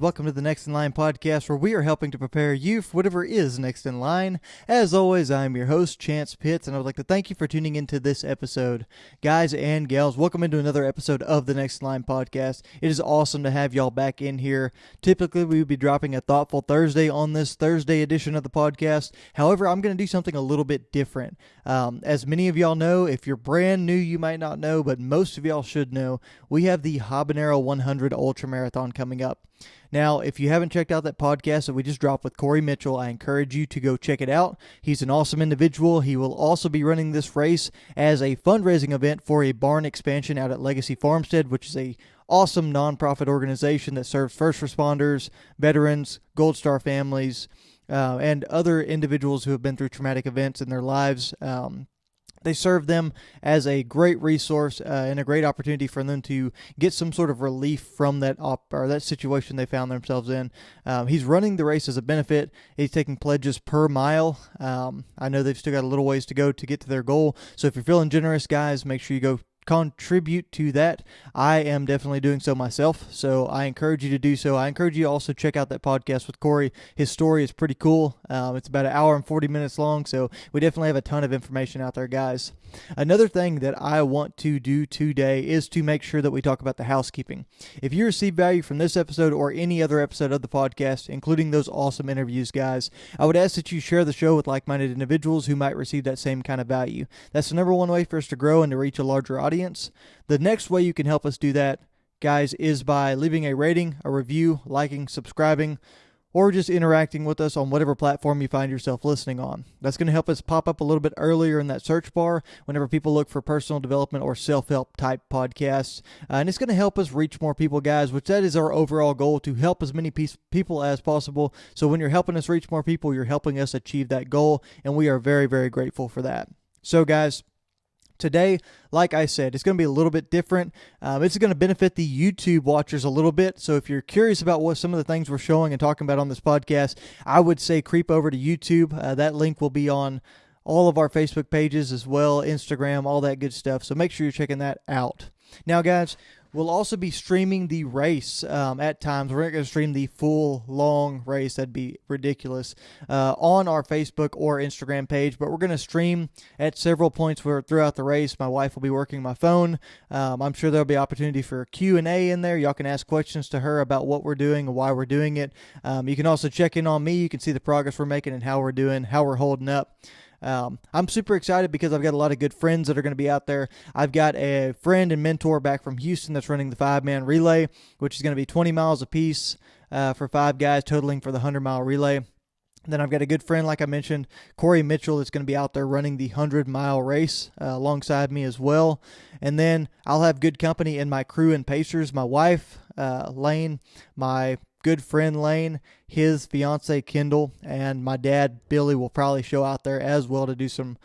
welcome to the Next in Line podcast, where we are helping to prepare you for whatever is next in line. As always, I'm your host, Chance Pitts, and I would like to thank you for tuning into this episode. Guys and gals, welcome into another episode of the Next in Line podcast. It is awesome to have y'all back in here. Typically, we would be dropping a Thoughtful Thursday on this Thursday edition of the podcast. However, I'm going to do something a little bit different. As many of y'all know, if you're brand new, you might not know, but most of y'all should know, we have the Habanero 100 Ultra Marathon coming up. Now, if you haven't checked out that podcast that we just dropped with Corey Mitchell, I encourage you to go check it out. He's an awesome individual. He will also be running this race as a fundraising event for a barn expansion out at Legacy Farmstead, which is a awesome nonprofit organization that serves first responders, veterans, Gold Star families, and other individuals who have been through traumatic events in their lives. They serve them as a great resource and a great opportunity for them to get some sort of relief from that situation they found themselves in. He's running the race as a benefit. He's taking pledges per mile. I know they've still got a little ways to go to get to their goal. So if you're feeling generous, guys, make sure you go contribute to that. I am definitely doing so myself, so I encourage you to do so. I encourage you to also check out that podcast with Corey. His story is pretty cool. It's about an hour and 40 minutes long, so we definitely have a ton of information out there, guys. Another thing that I want to do today is to make sure that we talk about the housekeeping. If you receive value from this episode or any other episode of the podcast, including those awesome interviews, guys, I would ask that you share the show with like-minded individuals who might receive that same kind of value. That's the number one way for us to grow and to reach a larger audience. The next way you can help us do that, guys, is by leaving a rating, a review, liking, subscribing, or just interacting with us on whatever platform you find yourself listening on. That's going to help us pop up a little bit earlier in that search bar whenever people look for personal development or self-help type podcasts. And it's going to help us reach more people, guys, which that is our overall goal, to help as many people as possible. So when you're helping us reach more people, you're helping us achieve that goal, and we are very, very grateful for that. So, guys, today, like I said, it's going to be a little bit different. It's going to benefit the YouTube watchers a little bit. So if you're curious about what some of the things we're showing and talking about on this podcast, I would say creep over to YouTube. That link will be on all of our Facebook pages as well, Instagram, all that good stuff. So make sure you're checking that out. Now, guys, we'll also be streaming the race at times. We're not going to stream the full, long race. That'd be ridiculous on our Facebook or Instagram page. But we're going to stream at several points throughout the race. My wife will be working my phone. I'm sure there'll be opportunity for Q&A in there. Y'all can ask questions to her about what we're doing and why we're doing it. You can also check in on me. You can see the progress we're making and how we're doing, how we're holding up. I'm super excited because I've got a lot of good friends that are going to be out there. I've got a friend and mentor back from Houston that's running the 5-man relay, which is going to be 20 miles apiece for 5 guys, totaling for the 100-mile relay. Then I've got a good friend, like I mentioned, Corey Mitchell, that's going to be out there running the 100-mile race alongside me as well. And then I'll have good company in my crew and pacers, my wife, Lane, my good friend Lane, his fiance Kendall, and my dad Billy will probably show out there as well to do some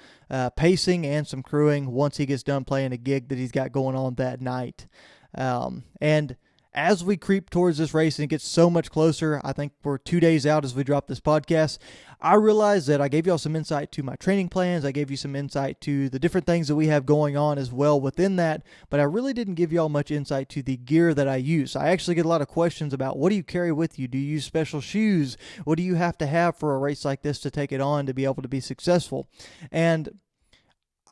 pacing and some crewing once he gets done playing a gig that he's got going on that night. And as we creep towards this race and it gets so much closer, I think we're 2 days out as we drop this podcast, I realized that I gave y'all some insight to my training plans. I gave you some insight to the different things that we have going on as well within that, but I really didn't give y'all much insight to the gear that I use. I actually get a lot of questions about, what do you carry with you? Do you use special shoes? What do you have to have for a race like this to take it on to be able to be successful? And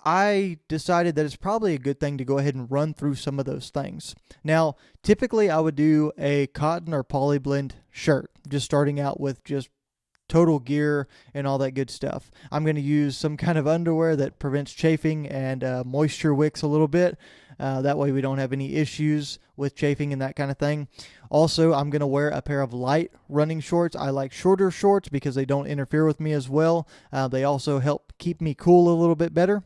I decided that it's probably a good thing to go ahead and run through some of those things. Now, typically I would do a cotton or poly blend shirt, just starting out with just total gear and all that good stuff. I'm going to use some kind of underwear that prevents chafing and moisture wicks a little bit. That way we don't have any issues with chafing and that kind of thing. Also, I'm going to wear a pair of light running shorts. I like shorter shorts because they don't interfere with me as well. They also help keep me cool a little bit better.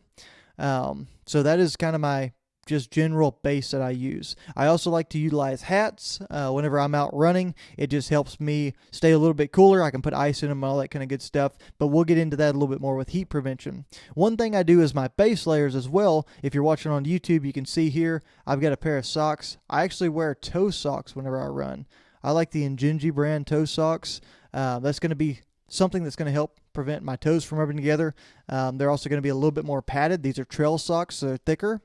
So that is kind of my just general base that I use. I also like to utilize hats whenever I'm out running. It just helps me stay a little bit cooler. I can put ice in them and all that kind of good stuff, but we'll get into that a little bit more with heat prevention. One thing I do is my base layers as well. If you're watching on YouTube, you can see here, I've got a pair of socks. I actually wear toe socks whenever I run. I like the Injinji brand toe socks. That's going to be something that's going to help prevent my toes from rubbing together. They're also going to be a little bit more padded. Theyese are trail socks, so they're thicker.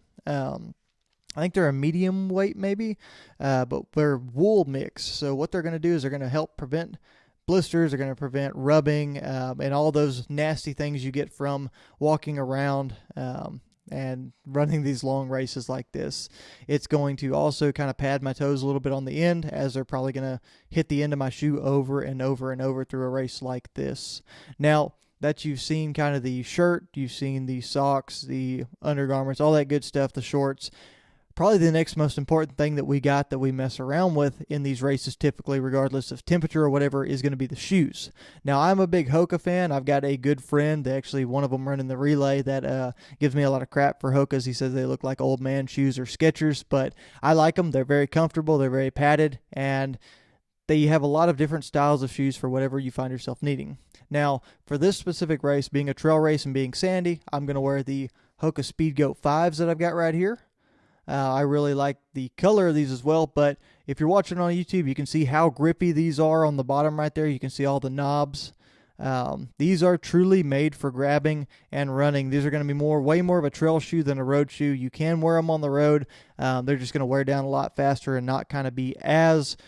I think they're a medium weight maybe, but they're wool mix. So what they're going to do is they're going to help prevent blisters, they're going to prevent rubbing, and all those nasty things you get from walking around and running these long races like this. It's going to also kind of pad my toes a little bit on the end, as they're probably going to hit the end of my shoe over and over and over through a race like this. Now, that you've seen kind of the shirt, you've seen the socks, the undergarments, all that good stuff, the shorts. Probably the next most important thing that we got that we mess around with in these races typically, regardless of temperature or whatever, is going to be the shoes. Now, I'm a big Hoka fan. I've got a good friend, actually one of them running the relay, that gives me a lot of crap for Hokas. He says they look like old man shoes or Skechers, but I like them. They're very comfortable. They're very padded, and they have a lot of different styles of shoes for whatever you find yourself needing. Now, for this specific race, being a trail race and being sandy, I'm going to wear the Hoka Speed Goat 5s that I've got right here. I really like the color of these as well, but if you're watching on YouTube, you can see how grippy these are on the bottom right there. You can see all the knobs. These are truly made for grabbing and running. These are going to be way more of a trail shoe than a road shoe. You can wear them on the road. They're just going to wear down a lot faster and not kind of be as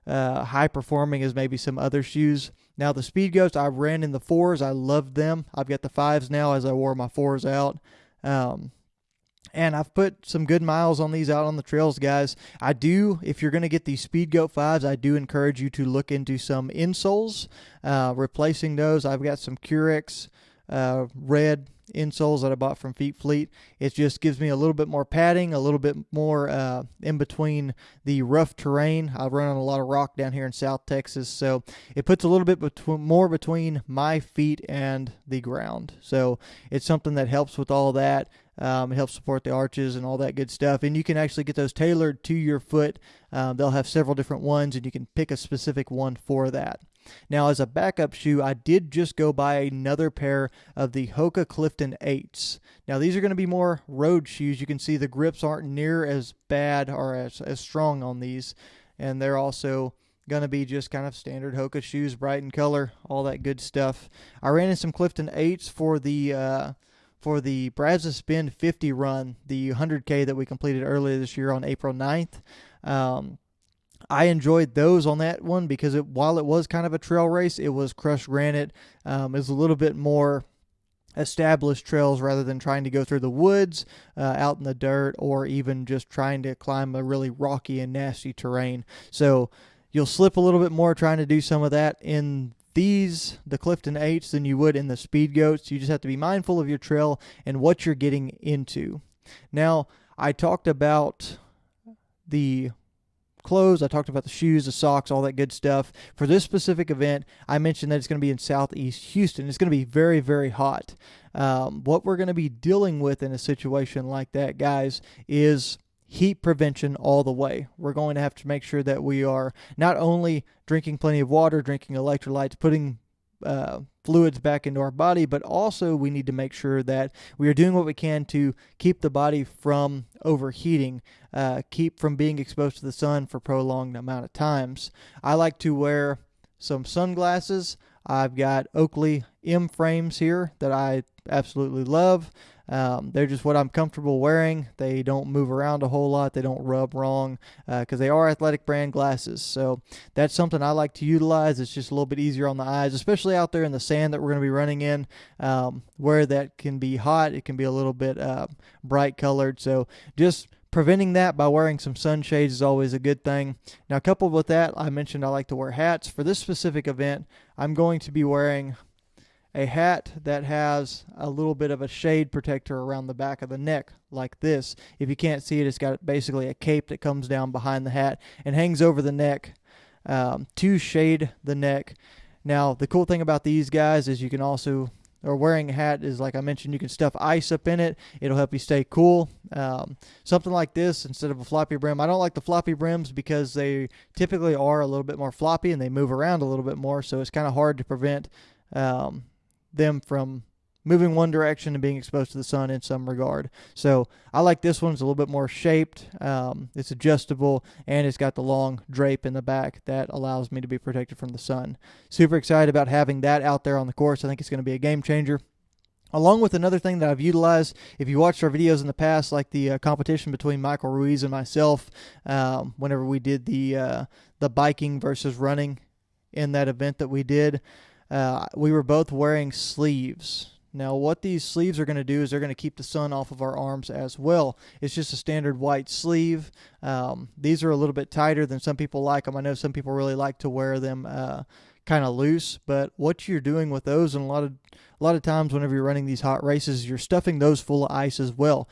high performing as maybe some other shoes. Now, the Speed Goats, I ran in the 4s. I loved them. I've got the 5s now as I wore my 4s out. And I've put some good miles on these out on the trails, guys. If you're going to get these Speed Goat 5s, I do encourage you to look into some insoles, replacing those. I've got some Curex red insoles that I bought from Feet Fleet. It just gives me a little bit more padding, a little bit more in between the rough terrain. I run on a lot of rock down here in South Texas, so it puts a little bit more between my feet and the ground. So it's something that helps with all that. It helps support the arches and all that good stuff. And you can actually get those tailored to your foot. They'll have several different ones, and you can pick a specific one for that. Now, as a backup shoe, I did just go buy another pair of the Hoka Clifton 8s. Now, these are going to be more road shoes. You can see the grips aren't near as bad or as strong on these. And they're also going to be just kind of standard Hoka shoes, bright in color, all that good stuff. I ran in some Clifton 8s for the Brazos Bend 50 run, the 100K that we completed earlier this year on April 9th. I enjoyed those on that one because while it was kind of a trail race, it was crushed granite. It was a little bit more established trails rather than trying to go through the woods, out in the dirt, or even just trying to climb a really rocky and nasty terrain. So you'll slip a little bit more trying to do some of that in the Clifton 8s than you would in the Speed Goats. You just have to be mindful of your trail and what you're getting into. Now, I talked about the clothes, I talked about the shoes, the socks, all that good stuff. For this specific event, I mentioned that it's going to be in Southeast Houston. It's going to be very, very hot. What we're going to be dealing with in a situation like that, guys, is heat prevention all the way. We're going to have to make sure that we are not only drinking plenty of water, drinking electrolytes, putting fluids back into our body, but also we need to make sure that we are doing what we can to keep the body from overheating, keep from being exposed to the sun for prolonged amount of times. I like to wear some sunglasses. I've got Oakley M frames here that I absolutely love. They're just what I'm comfortable wearing. They don't move around a whole lot. They don't rub wrong because they are athletic brand glasses. So that's something I like to utilize. It's just a little bit easier on the eyes, especially out there in the sand that we're going to be running in, where that can be hot. It can be a little bit bright colored. So just preventing that by wearing some sunshades is always a good thing. Now, coupled with that, I mentioned I like to wear hats. For this specific event, I'm going to be wearing a hat that has a little bit of a shade protector around the back of the neck, like this. If you can't see it, it's got basically a cape that comes down behind the hat and hangs over the neck to shade the neck. Now, the cool thing about these guys is you can also, or wearing a hat is, like I mentioned, you can stuff ice up in it. It'll help you stay cool. Something like this instead of a floppy brim. I don't like the floppy brims because they typically are a little bit more floppy and they move around a little bit more, so it's kind of hard to prevent them from moving one direction and being exposed to the sun in some regard. So I like this one. It's a little bit more shaped. It's adjustable, and it's got the long drape in the back that allows me to be protected from the sun. Super excited about having that out there on the course. I think it's going to be a game changer. Along with another thing that I've utilized, if you watched our videos in the past, like the competition between Michael Ruiz and myself, whenever we did the biking versus running in that event that we did, we were both wearing sleeves. Now, what these sleeves are going to do is they're going to keep the sun off of our arms as well. It's just a standard white sleeve. These are a little bit tighter than some people like them. I know some people really like to wear them kind of loose, but what you're doing with those, and a lot of times whenever you're running these hot races, you're stuffing those full of ice as well.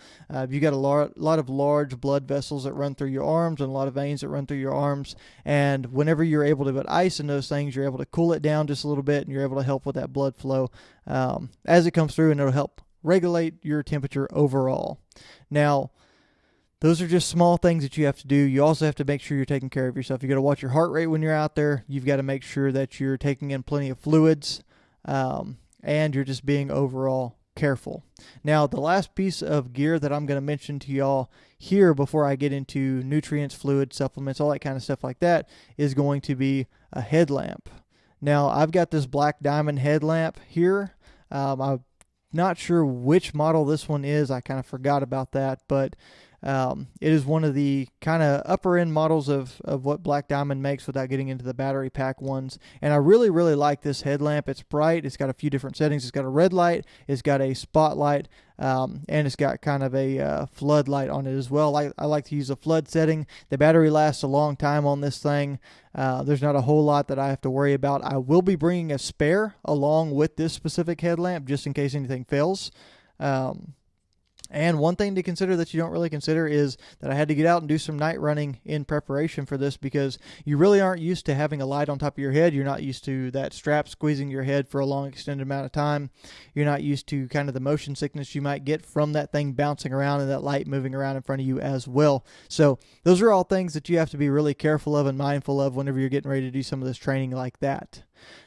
You've got a lot of large blood vessels that run through your arms and a lot of veins that run through your arms, and whenever you're able to put ice in those things, you're able to cool it down just a little bit, and you're able to help with that blood flow as it comes through, and it'll help regulate your temperature overall. Now, those are just small things that you have to do. You also have to make sure you're taking care of yourself. You got to watch your heart rate when you're out there. You've got to make sure that you're taking in plenty of fluids, and you're just being overall careful. Now, the last piece of gear that I'm going to mention to y'all here before I get into nutrients, fluids, supplements, all that kind of stuff like that, is going to be a headlamp. Now, I've got this Black Diamond headlamp here. I'm not sure which model this one is. I kind of forgot about that, but it is one of the kind of upper end models of what Black Diamond makes without getting into the battery pack ones. And I really, really like this headlamp. It's bright. It's got a few different settings. It's got a red light. It's got a spotlight. And it's got kind of a floodlight on it as well. I like to use a flood setting. The battery lasts a long time on this thing. There's not a whole lot that I have to worry about. I will be bringing a spare along with this specific headlamp just in case anything fails. And one thing to consider that you don't really consider is that I had to get out and do some night running in preparation for this, because you really aren't used to having a light on top of your head. You're not used to that strap squeezing your head for a long extended amount of time. You're not used to kind of the motion sickness you might get from that thing bouncing around and that light moving around in front of you as well. So those are all things that you have to be really careful of and mindful of whenever you're getting ready to do some of this training like that.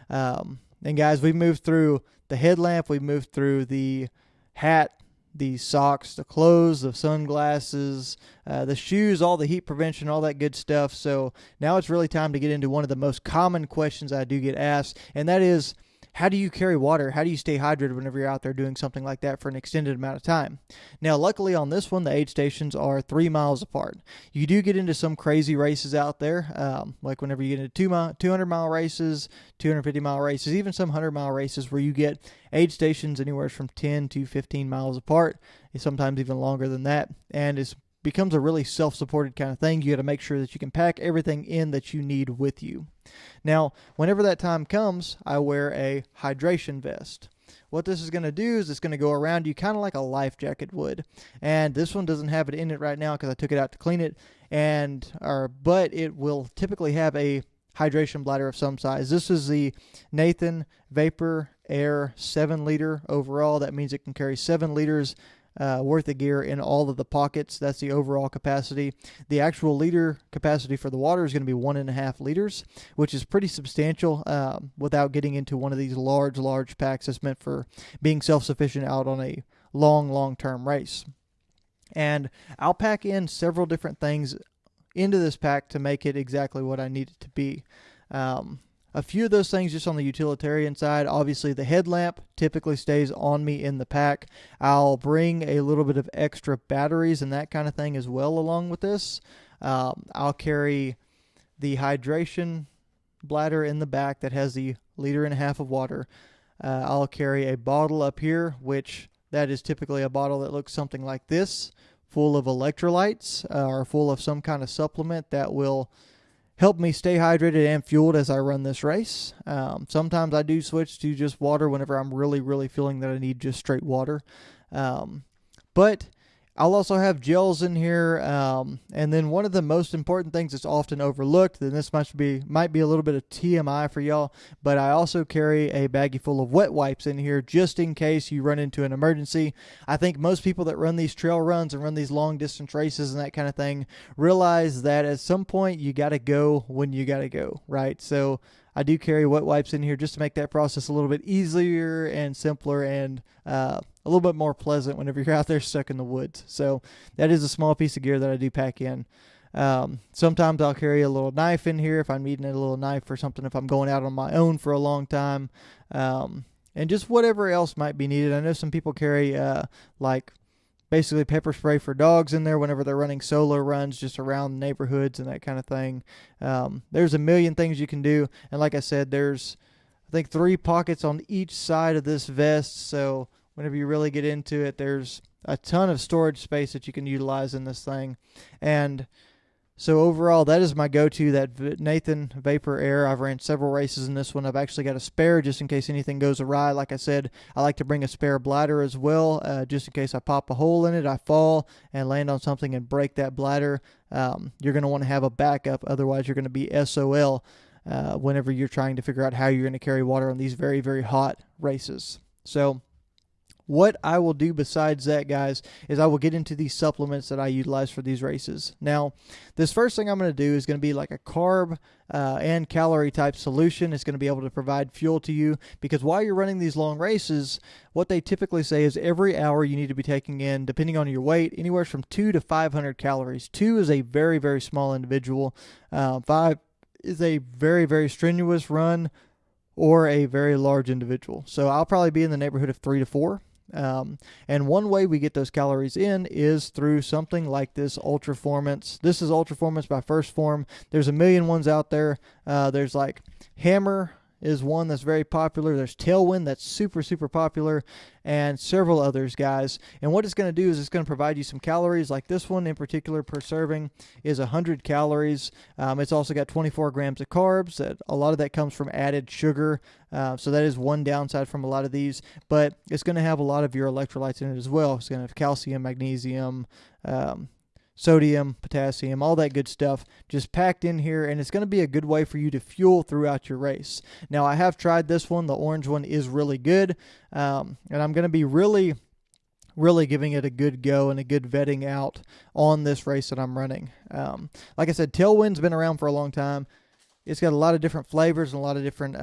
And guys, we've moved through the headlamp. We've moved through the hat, the socks, the clothes, the sunglasses, the shoes, all the heat prevention, all that good stuff. So now it's really time to get into one of the most common questions I do get asked, and that is, how do you carry water? How do you stay hydrated whenever you're out there doing something like that for an extended amount of time? Now, luckily on this one, the aid stations are 3 miles apart. You do get into some crazy races out there, like whenever you get into 200-mile races, 250-mile races, even some 100-mile races where you get aid stations anywhere from 10 to 15 miles apart, sometimes even longer than that, and it becomes a really self-supported kind of thing. You got to make sure that you can pack everything in that you need with you. Now, whenever that time comes, I wear a hydration vest. What this is going to do is it's going to go around you kind of like a life jacket would. And this one doesn't have it in it right now because I took it out to clean it, but it will typically have a hydration bladder of some size. This is the Nathan Vapor Air 7-liter overall. That means it can carry 7 liters worth of gear in all of the pockets. That's the overall capacity. The actual liter capacity for the water is going to be 1.5 liters, which is pretty substantial without getting into one of these large packs that's meant for being self-sufficient out on a long-term race. And I'll pack in several different things into this pack to make it exactly what I need it to be. A few of those things just on the utilitarian side. Obviously, the headlamp typically stays on me in the pack. I'll bring a little bit of extra batteries and that kind of thing as well along with this. I'll carry the hydration bladder in the back that has the 1.5 liters of water. I'll carry a bottle up here, which that is typically a bottle that looks something like this, full of electrolytes or full of some kind of supplement that will help me stay hydrated and fueled as I run this race. Sometimes I do switch to just water whenever I'm really feeling that I need just straight water. But I'll also have gels in here, and then one of the most important things that's often overlooked, and this might be a little bit of TMI for y'all, but I also carry a baggie full of wet wipes in here just in case you run into an emergency. I think most people that run these trail runs and run these long distance races and that kind of thing realize that at some point you got to go when you got to go, right? So I do carry wet wipes in here just to make that process a little bit easier and simpler and a little bit more pleasant whenever you're out there stuck in the woods. So that is a small piece of gear that I do pack in. Sometimes I'll carry a little knife in here if I'm needing a little knife or something if I'm going out on my own for a long time. And and just whatever else might be needed. I know some people carry like basically pepper spray for dogs in there whenever they're running solo runs just around neighborhoods and that kind of thing. There's a million things you can do. And like I said, there's, I think, 3 pockets on each side of this vest. So whenever you really get into it, there's a ton of storage space that you can utilize in this thing. And so overall, that is my go-to, that Nathan Vapor Air. I've ran several races in this one. I've actually got a spare just in case anything goes awry. Like I said, I like to bring a spare bladder as well, just in case I pop a hole in it, I fall and land on something and break that bladder. You're going to want to have a backup. Otherwise, you're going to be SOL whenever you're trying to figure out how you're going to carry water on these very, very hot races. So what I will do besides that, guys, is I will get into these supplements that I utilize for these races. Now, this first thing I'm going to do is going to be like a carb and calorie type solution. It's going to be able to provide fuel to you, because while you're running these long races, what they typically say is every hour you need to be taking in, depending on your weight, anywhere from 200 to 500 calories. 2 is a very, very small individual. 5 is a very, very strenuous run or a very large individual. So I'll probably be in the neighborhood of 3 to 4. And one way we get those calories in is through something like this Ultraformance. This is Ultraformance by First Form. There's a million ones out there. There's like Hammer is one that's very popular. There's Tailwind that's super, super popular, and several others, guys. And what it's going to do is it's going to provide you some calories. Like this one in particular per serving is 100 calories. It's also got 24 grams of carbs. A lot of that comes from added sugar. So that is one downside from a lot of these, but it's going to have a lot of your electrolytes in it as well. It's going to have calcium, magnesium, sodium, potassium, all that good stuff just packed in here, and it's going to be a good way for you to fuel throughout your race. Now, I have tried this one. The orange one is really good, and I'm going to be really giving it a good go and a good vetting out on this race that I'm running. Like I said, Tailwind's been around for a long time. It's got a lot of different flavors and a lot of different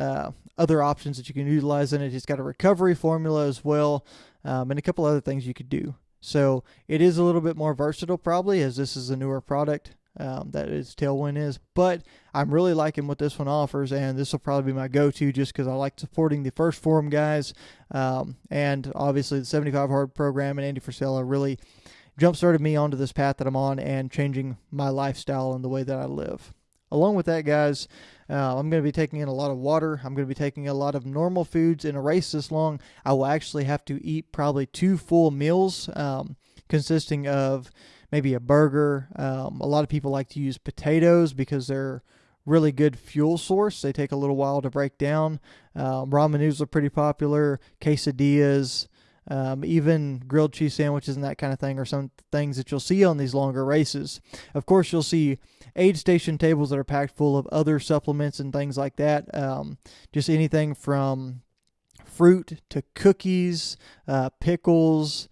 other options that you can utilize in it. It's got a recovery formula as well, and a couple other things you could do. So it is a little bit more versatile probably, as this is a newer product that is Tailwind is. But I'm really liking what this one offers, and this will probably be my go-to just because I like supporting the First Form guys. And obviously the 75 Hard program and Andy Frisella really jump-started me onto this path that I'm on and changing my lifestyle and the way that I live. Along with that, guys, I'm going to be taking in a lot of water. I'm going to be taking a lot of normal foods. In a race this long, I will actually have to eat probably 2 full meals consisting of maybe a burger. A lot of people like to use potatoes because they're really good fuel source. They take a little while to break down. Ramen noodles are pretty popular. Quesadillas, even grilled cheese sandwiches and that kind of thing are some things that you'll see on these longer races. Of course, you'll see aid station tables that are packed full of other supplements and things like that. Just anything from fruit to cookies, pickles,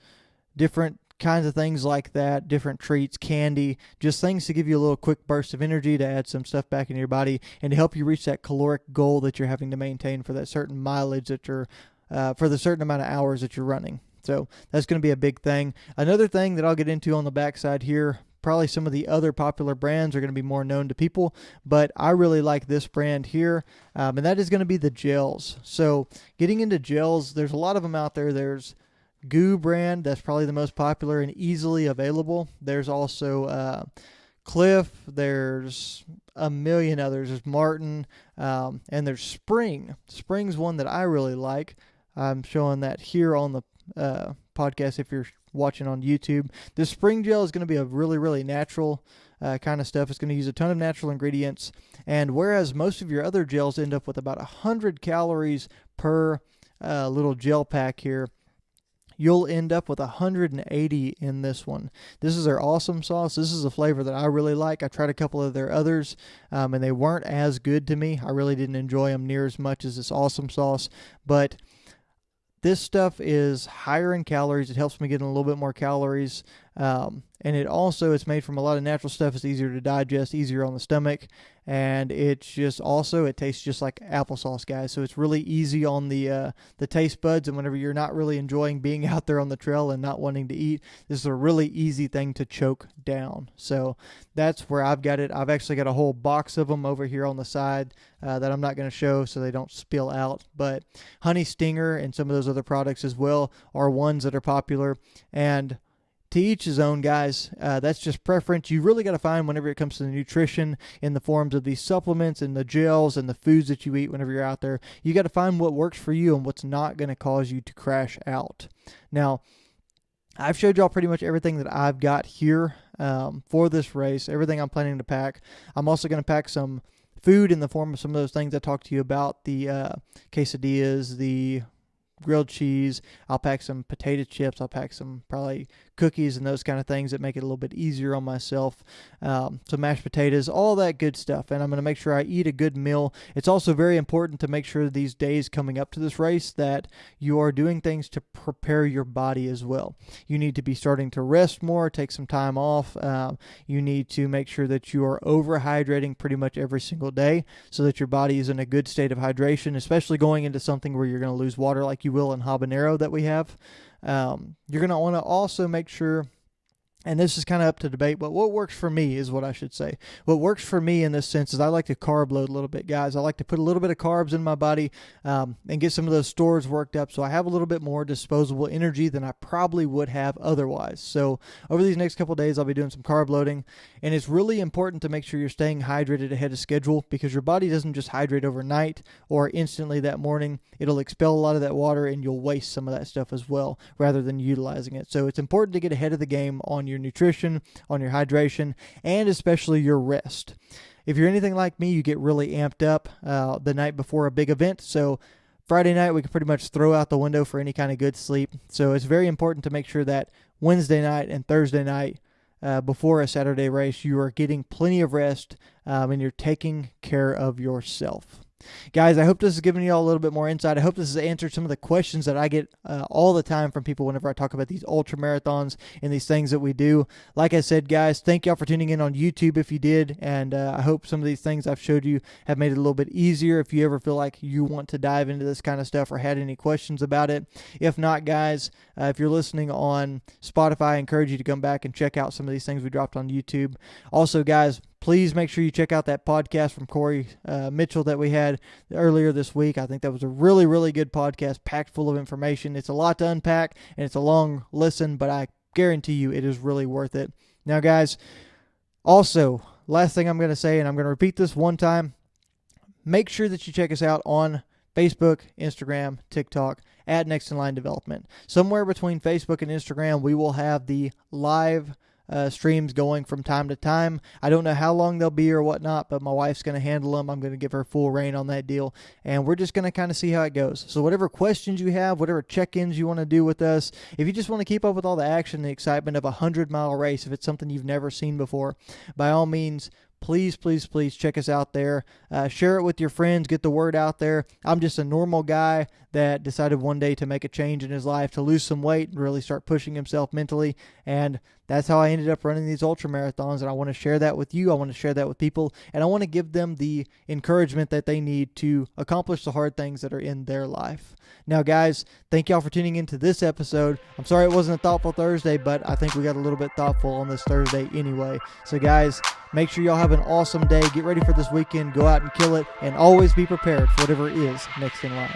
different kinds of things like that, different treats, candy, just things to give you a little quick burst of energy, to add some stuff back into your body and to help you reach that caloric goal that you're having to maintain for that certain mileage that you're for the certain amount of hours that you're running. So that's going to be a big thing. Another thing that I'll get into on the backside here, probably some of the other popular brands are going to be more known to people, but I really like this brand here, and that is going to be the gels. So getting into gels, there's a lot of them out there. There's Goo brand, that's probably the most popular and easily available. There's also Cliff, there's a million others. There's Martin, and there's Spring. Spring's one that I really like. I'm showing that here on the podcast if you're watching on YouTube. This Spring gel is going to be a really, really natural kind of stuff. It's going to use a ton of natural ingredients, and whereas most of your other gels end up with about 100 calories per little gel pack here, you'll end up with 180 in this one. This is their awesome sauce. This is a flavor that I really like. I tried a couple of their others, and they weren't as good to me. I really didn't enjoy them near as much as this awesome sauce, but this stuff is higher in calories. It helps me get in a little bit more calories And it's made from a lot of natural stuff. It's easier to digest, easier on the stomach, and it tastes just like applesauce, guys. So it's really easy on the taste buds, and whenever you're not really enjoying being out there on the trail and not wanting to eat, this is a really easy thing to choke down. So that's where I've got it. I've actually got a whole box of them over here on the side that I'm not going to show so they don't spill out. But Honey Stinger and some of those other products as well are ones that are popular, and to each his own, guys. That's just preference. You really got to find, whenever it comes to the nutrition in the forms of these supplements and the gels and the foods that you eat whenever you're out there, you got to find what works for you and what's not going to cause you to crash out. Now, I've showed y'all pretty much everything that I've got here for this race, everything I'm planning to pack. I'm also going to pack some food in the form of some of those things I talked to you about, the quesadillas, the grilled cheese. I'll pack some potato chips. I'll pack some probably cookies and those kind of things that make it a little bit easier on myself. Some mashed potatoes, all that good stuff. And I'm going to make sure I eat a good meal. It's also very important to make sure these days coming up to this race that you are doing things to prepare your body as well. You need to be starting to rest more, take some time off. You need to make sure that you are overhydrating pretty much every single day so that your body is in a good state of hydration, especially going into something where you're going to lose water like you will in Habanero that we have. You're going to want to also make sure, and this is kind of up to debate, but what works for me is what I should say. What works for me in this sense is I like to carb load a little bit, guys. I like to put a little bit of carbs in my body and get some of those stores worked up so I have a little bit more disposable energy than I probably would have otherwise. So over these next couple of days, I'll be doing some carb loading, and it's really important to make sure you're staying hydrated ahead of schedule because your body doesn't just hydrate overnight or instantly that morning. It'll expel a lot of that water, and you'll waste some of that stuff as well rather than utilizing it. So it's important to get ahead of the game on your nutrition, on your hydration, and especially your rest. If you're anything like me, you get really amped up the night before a big event. So Friday night, we can pretty much throw out the window for any kind of good sleep. So it's very important to make sure that Wednesday night and Thursday night before a Saturday race, you are getting plenty of rest and you're taking care of yourself. Guys, I hope this has given you all a little bit more insight. I hope this has answered some of the questions that I get all the time from people whenever I talk about these ultra marathons and these things that we do. Like I said, guys, thank y'all for tuning in on YouTube if you did, and I hope some of these things I've showed you have made it a little bit easier if you ever feel like you want to dive into this kind of stuff or had any questions about it. If not, guys, if you're listening on Spotify, I encourage you to come back and check out some of these things we dropped on YouTube. Also, guys, please make sure you check out that podcast from Corey Mitchell that we had earlier this week. I think that was a really, really good podcast, packed full of information. It's a lot to unpack, and it's a long listen, but I guarantee you it is really worth it. Now, guys, also, last thing I'm going to say, and I'm going to repeat this one time, make sure that you check us out on Facebook, Instagram, TikTok, at Next in Line Development. Somewhere between Facebook and Instagram, we will have the live streams going from time to time. I don't know how long they'll be or whatnot, but my wife's going to handle them. I'm going to give her full reign on that deal, and we're just going to kind of see how it goes. So whatever questions you have, whatever check-ins you want to do with us, if you just want to keep up with all the action and the excitement of a 100-mile race, if it's something you've never seen before, by all means, please, please, please check us out there. Share it with your friends. Get the word out there. I'm just a normal guy that decided one day to make a change in his life, to lose some weight and really start pushing himself mentally. And that's how I ended up running these ultra marathons. And I want to share that with you. I want to share that with people. And I want to give them the encouragement that they need to accomplish the hard things that are in their life. Now, guys, thank y'all for tuning into this episode. I'm sorry it wasn't a Thoughtful Thursday, but I think we got a little bit thoughtful on this Thursday anyway. So, guys, make sure y'all have an awesome day. Get ready for this weekend. Go out and kill it. And always be prepared for whatever is next in line.